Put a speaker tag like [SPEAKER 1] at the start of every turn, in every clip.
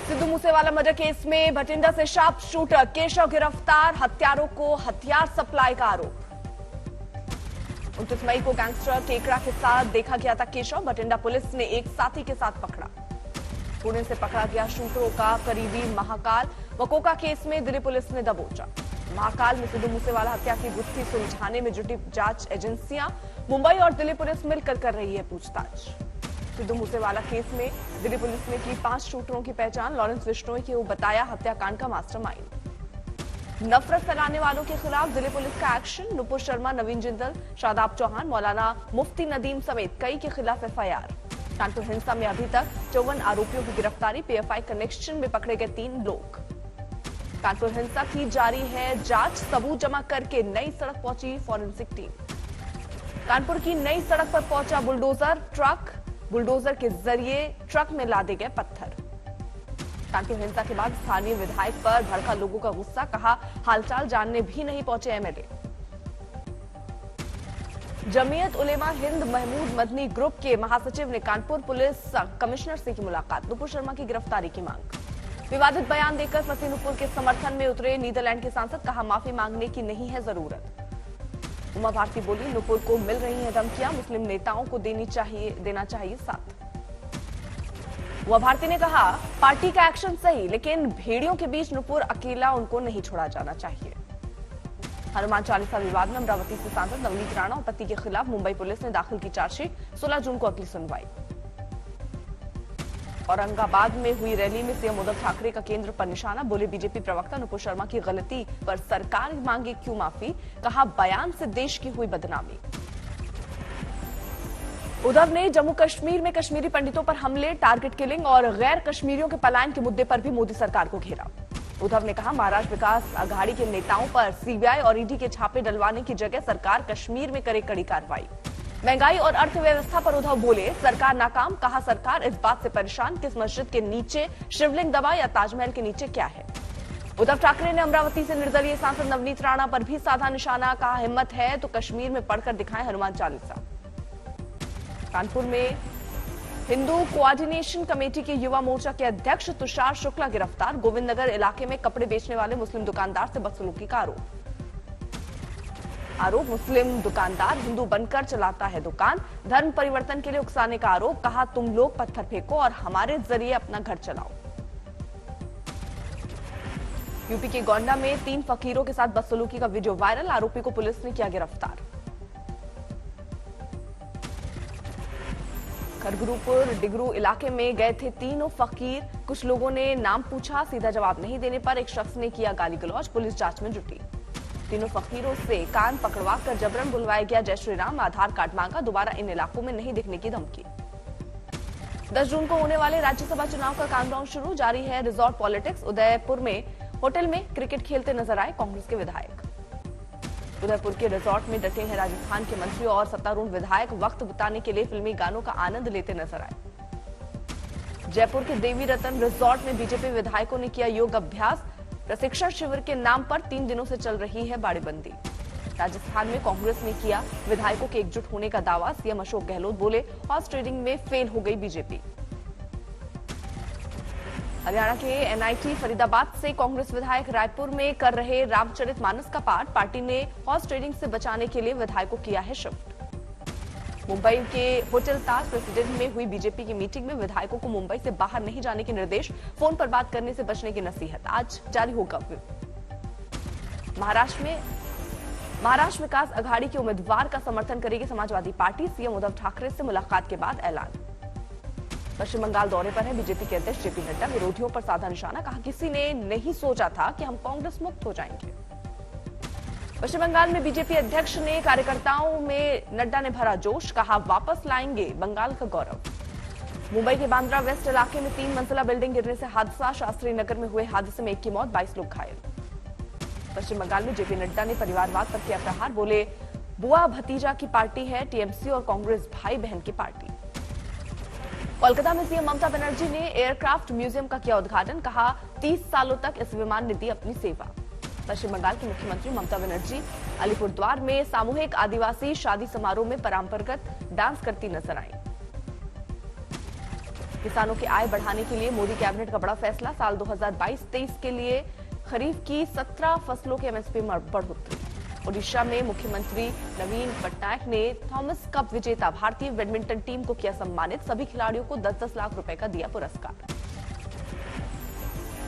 [SPEAKER 1] Sidhu Moosewala murder case में भटिंडा से sharp shooter Keshav गिरफ्तार, हत्यारों को हथियार सप्लाई का आरोप। 29 मई को गैंगस्टर टेकड़ा के साथ देखा गया था केशव। भटिंडा पुलिस ने एक साथी के साथ पकड़ा। पुणे से पकड़ा गया शूटरों का करीबी महाकाल। वकोका केस में दिल्ली पुलिस ने दबोचा। महाकाल में सिद्धू मूसेवाला हत्या की गुत्थी सुलझाने में जुटी जांच एजेंसियां। मुंबई और दिल्ली पुलिस मिलकर कर रही है पूछताछ। सिद्धू मूसेवाला केस में दिल्ली पुलिस ने की 5 शूटरों की पहचान। लॉरेंस बिश्नोई को बताया हत्याकांड का मास्टरमाइंड। नफरत फैलाने वालों के खिलाफ दिल्ली पुलिस का एक्शन। नुपुर शर्मा, नवीन जिंदल, शादाब चौहान, मौलाना मुफ्ती नदीम समेत कई के खिलाफ एफआईआर। कानपुर हिंसा में अभी तक 54 आरोपियों की गिरफ्तारी। पीएफआई कनेक्शन में पकड़े गए 3 लोग। कानपुर हिंसा की जारी है जांच। सबूत जमा करके नई सड़क पहुंची फॉरेंसिक टीम। कानपुर की नई सड़क पर पहुंचा बुलडोजर ट्रक। बुलडोजर के जरिए ट्रक में लादे गए पत्थर। कानपुर हिंसा के बाद स्थानीय विधायक पर भड़का लोगों का गुस्सा। कहा हालचाल जानने भी नहीं पहुंचे एमएलए। जमीयत उलेमा हिंद महमूद मदनी ग्रुप के महासचिव ने कानपुर पुलिस कमिश्नर से की मुलाकात। नुपुर शर्मा की गिरफ्तारी की मांग। विवादित बयान देकर फंसे नुपुर के समर्थन में उतरे नीदरलैंड के सांसद। कहा माफी मांगने की नहीं है जरूरत। उमा भारती बोली नुपुर को मिल रही हैं धमकियां, मुस्लिम नेताओं को देना चाहिए साथ। उमा भारती ने कहा पार्टी का एक्शन सही, लेकिन भेड़ियों के बीच नुपुर अकेला, उनको नहीं छोड़ा जाना चाहिए। हनुमान चालीसा विवाद में अमरावती से सांसद नवनीत राणा और पति के खिलाफ मुंबई पुलिस ने दाखिल की चार्जशीट। 16 जून को अगली सुनवाई। औरंगाबाद में हुई रैली में सीएम उद्धव ठाकरे का केंद्र पर निशाना। बोले बीजेपी प्रवक्ता नुपुर शर्मा की गलती पर सरकार मांगे क्यों माफी। कहा बयान से देश की हुई बदनामी। उद्धव ने जम्मू कश्मीर में कश्मीरी पंडितों पर हमले, टारगेट किलिंग और गैर कश्मीरियों के पलायन के मुद्दे पर भी मोदी सरकार को घेरा। उद्धव ने कहा महाराष्ट्र विकास अघाड़ी के नेताओं पर सीबीआई और ईडी के छापे डलवाने की जगह सरकार कश्मीर में करे कड़ी कार्रवाई। महंगाई और अर्थव्यवस्था पर उद्धव बोले सरकार नाकाम। कहा सरकार इस बात से परेशान किस मस्जिद के नीचे शिवलिंग दबा या ताजमहल के नीचे क्या है। उद्धव ठाकरे ने अमरावती से निर्दलीय सांसद नवनीत राणा पर भी साधा निशाना। कहा हिम्मत है तो कश्मीर में पढ़कर दिखाएं हनुमान चालीसा। कानपुर में हिंदू कोऑर्डिनेशन कमेटी के युवा मोर्चा के अध्यक्ष तुषार शुक्ला गिरफ्तार। गोविंदनगर इलाके में कपड़े बेचने वाले मुस्लिम दुकानदार से बदसलूकी का आरोप। मुस्लिम दुकानदार हिंदू बनकर चलाता है दुकान। धर्म परिवर्तन के लिए उकसाने का आरोप। कहा तुम लोग पत्थर फेंको और हमारे जरिए अपना घर चलाओ। यूपी के गोंडा में 3 फकीरों के साथ बदसलूकी का वीडियो वायरल। आरोपी को पुलिस ने किया गिरफ्तार। खरगुरुपुर डिगरू इलाके में गए थे 3 फकीर। कुछ लोगों ने नाम पूछा, सीधा जवाब नहीं देने पर एक शख्स ने किया गाली गलौज। पुलिस जांच में जुटी। 3 फकीरों से कान पकड़वा कर जबरन बुलवाया गया जय श्री राम। आधार कार्ड मांगा। दोबारा इन इलाकों में नहीं दिखने की धमकी। 10 जून को होने वाले राज्यसभा चुनाव का काउंटडाउन शुरू। जारी है रिजॉर्ट पॉलिटिक्स। उदयपुर में होटल में क्रिकेट खेलते नजर आए कांग्रेस के विधायक। उदयपुर के रिजॉर्ट में डटे हैं राजस्थान के मंत्री और सत्तारूढ़ विधायक। वक्त बिताने के लिए फिल्मी गानों का आनंद लेते नजर आए। जयपुर के देवी रतन रिजॉर्ट में बीजेपी विधायकों ने किया योग अभ्यास। प्रशिक्षण शिविर के नाम पर 3 दिनों से चल रही है बाड़ेबंदी। राजस्थान में कांग्रेस ने किया विधायकों के एकजुट होने का दावा। सीएम अशोक गहलोत बोले हॉर्स ट्रेडिंग में फेल हो गई बीजेपी। हरियाणा के एनआईटी फरीदाबाद से कांग्रेस विधायक रायपुर में कर रहे रामचरितमानस का पाठ। पार्टी ने हॉर्स ट्रेडिंग से बचाने के लिए विधायकों किया है शिफ्ट। मुंबई के होटल ताज प्रेसिडेंट में हुई बीजेपी की मीटिंग में विधायकों को मुंबई से बाहर नहीं जाने के निर्देश। फोन पर बात करने से बचने की नसीहत। आज जारी होगा। महाराष्ट्र विकास अघाड़ी के उम्मीदवार का समर्थन करेगी समाजवादी पार्टी। सीएम उद्धव ठाकरे से मुलाकात के बाद ऐलान। पश्चिम बंगाल दौरे पर है बीजेपी के अध्यक्ष जेपी नड्डा। विरोधियों पर साधा निशाना। कहा किसी ने नहीं सोचा था कि हम कांग्रेस मुक्त हो जाएंगे। पश्चिम बंगाल में बीजेपी अध्यक्ष ने कार्यकर्ताओं में नड्डा ने भरा जोश। कहा वापस लाएंगे बंगाल का गौरव। मुंबई के बांद्रा वेस्ट इलाके में 3 मंजिला बिल्डिंग गिरने से हादसा। शास्त्री नगर में हुए हादसे में 1 की मौत, 22 लोग घायल। पश्चिम बंगाल में जेपी नड्डा ने परिवारवाद पर किया प्रहार। बोले बुआ भतीजा की पार्टी है टीएमसी और कांग्रेस भाई बहन की पार्टी। कोलकाता में सीएम ममता बनर्जी ने एयरक्राफ्ट म्यूजियम का किया उद्घाटन। कहा 30 सालों तक इस विमान ने दी अपनी सेवा। पश्चिम बंगाल की मुख्यमंत्री ममता बनर्जी अलीपुरद्वार में सामूहिक आदिवासी शादी समारोह में परंपरागत डांस करती नजर आई। किसानों की आय बढ़ाने के लिए मोदी कैबिनेट का बड़ा फैसला, साल 2022-23 के लिए खरीफ की 17 फसलों के एमएसपी में बढ़ोतरी। ओडिशा में मुख्यमंत्री नवीन पटनायक ने थॉमस कप विजेता भारतीय बैडमिंटन टीम को किया सम्मानित, सभी खिलाड़ियों को 10-10 लाख रुपए का दिया पुरस्कार।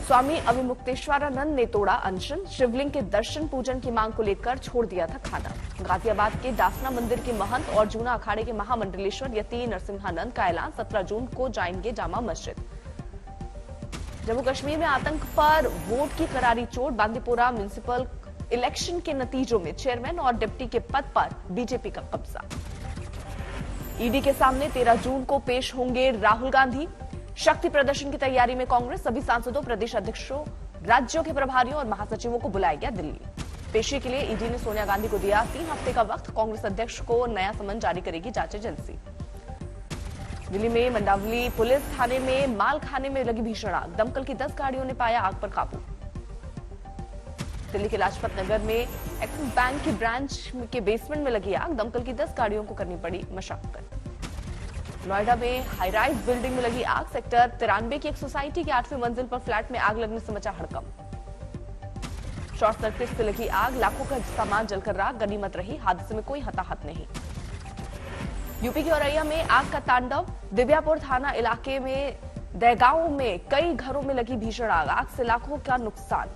[SPEAKER 1] स्वामी अविमुक्तेश्वरानंद ने तोड़ा अनशन, शिवलिंग के दर्शन पूजन की मांग को लेकर छोड़ दिया था खाना। गाजियाबाद के दासना मंदिर के महंत और जूना अखाड़े के महामंडलेश्वर यति नरसिम्हानंद का ऐलान, 17 जून को जाएंगे जामा मस्जिद। जम्मू कश्मीर में आतंक पर वोट की करारी चोट, बांदीपोरा म्युनिसिपल इलेक्शन के नतीजों में चेयरमैन और डिप्टी के पद पर बीजेपी का कब्जा। ईडी के सामने 13 जून को पेश होंगे राहुल गांधी। शक्ति प्रदर्शन की तैयारी में कांग्रेस, सभी सांसदों, प्रदेश अध्यक्षों, राज्यों के प्रभारियों और महासचिवों को बुलाया गया दिल्ली। पेशी के लिए ईडी ने सोनिया गांधी को दिया 3 हफ्ते का वक्त, कांग्रेस अध्यक्ष को नया समन जारी करेगी जांच एजेंसी। दिल्ली में मंडावली पुलिस थाने में माल खाने में लगी भीषण आग, दमकल की 10 गाड़ियों ने पाया आग पर काबू। दिल्ली के लाजपत नगर में एक्सिस बैंक की ब्रांच के बेसमेंट में लगी आग, दमकल की 10 गाड़ियों को करनी पड़ी मशक्कत। नोएडा में हाईराइज बिल्डिंग में लगी आग, सेक्टर 93 की एक सोसाइटी की 8वीं मंजिल पर फ्लैट में आग लगने से मचा हड़कंप। शॉर्ट सर्किट से लगी आग, लाखों का सामान जलकर राख, गनीमत रही, हादसे में कोई हताहत नहीं। यूपी के औरैया में आग का तांडव, दिव्यापुर थाना इलाके में दैगांव में कई घरों में लगी भीषण आग, आग से लाखों का नुकसान।